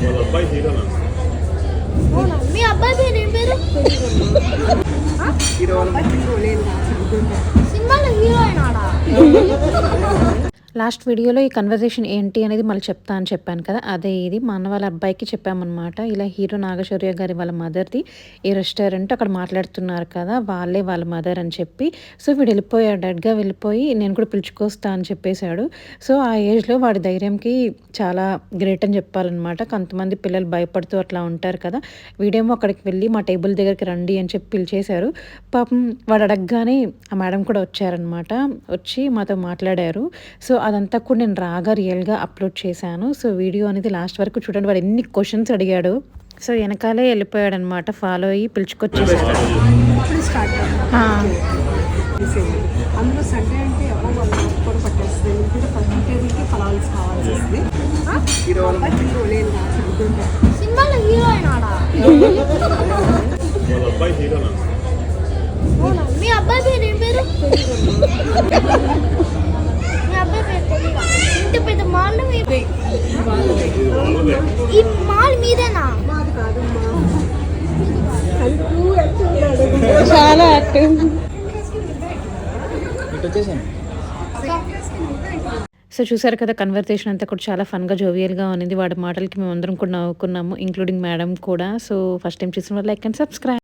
వాళ్ళ అబ్బాయి హీరోనా? అవునా? మీ అబ్బాయి పేరు ఏం పేరు? హీరో సినిమాలో హీరో అయినాడా? లాస్ట్ వీడియోలో ఈ కన్వర్జేషన్ ఏంటి అనేది మళ్ళీ చెప్తా అని చెప్పాను కదా, అదే ఇది మా అన్న వాళ్ళ అబ్బాయికి చెప్పామన్నమాట. ఇలా హీరో నాగశౌర్య గారి వాళ్ళ మదర్ది ఈ రెస్టారెంట్ అక్కడ మాట్లాడుతున్నారు కదా, వాళ్ళే వాళ్ళ మదర్ అని చెప్పి. సో వీడు వెళ్ళిపోయాడు, డెడ్గా వెళ్ళిపోయి నేను కూడా పిలుచుకొస్తా అని చెప్పేశాడు. సో ఆ ఏజ్లో వాడి ధైర్యంకి చాలా గ్రేట్ అని చెప్పాలన్నమాట. కొంతమంది పిల్లలు భయపడుతూ అట్లా ఉంటారు కదా, వీడేమో అక్కడికి వెళ్ళి మా టేబుల్ దగ్గరికి రండి అని చెప్పి పిలిచేశారు. పాపం వాడు అడగగానే ఆ మేడం కూడా వచ్చారనమాట, వచ్చి మాతో మాట్లాడారు. సో అదంతా కూడా నేను రాగా రియల్గా అప్లోడ్ చేశాను. సో వీడియో అనేది లాస్ట్ వరకు చూడండి. వాడు ఎన్ని క్వశ్చన్స్ అడిగాడు. సో వెనకాలే వెళ్ళిపోయాడు అనమాట, ఫాలో అయ్యి పిలుచుకొచ్చేసాడు. అప్పుడు స్టార్ట్ అందులో సండే అంటే ఎవరో వాళ్ళు కూడా పట్టేస్తుంది. ఎందుకంటే ప్రతి తేదీకి ఫలాల్సి కావాల్సి వస్తుంది. హీరో లేదు సినిమాలో హీరో అయినాడా? వాళ్ళ అబ్బాయి హీరోనా? అవునా? మీ అబ్బాయి పేరు ఏం పేరు? మీ అబ్బాయి పేరు తెలీదా? ఇంత పెద్ద మాల్ ఈ మాల్ మీదేనా? మాది కాదమ్మా. చాలా యాక్టివ్. సో చూసారు కదా, కన్వర్సేషన్ అంతా కూడా చాలా ఫన్గా జోవియల్గా ఉన్నది. వాడి మాటలకి మేము అందరం కూడా నవ్వుకున్నాము, ఇంక్లూడింగ్ మేడం కూడా. సో ఫస్ట్ టైం చూసిన వాళ్ళు లైక్ అండ్ సబ్స్క్రైబ్.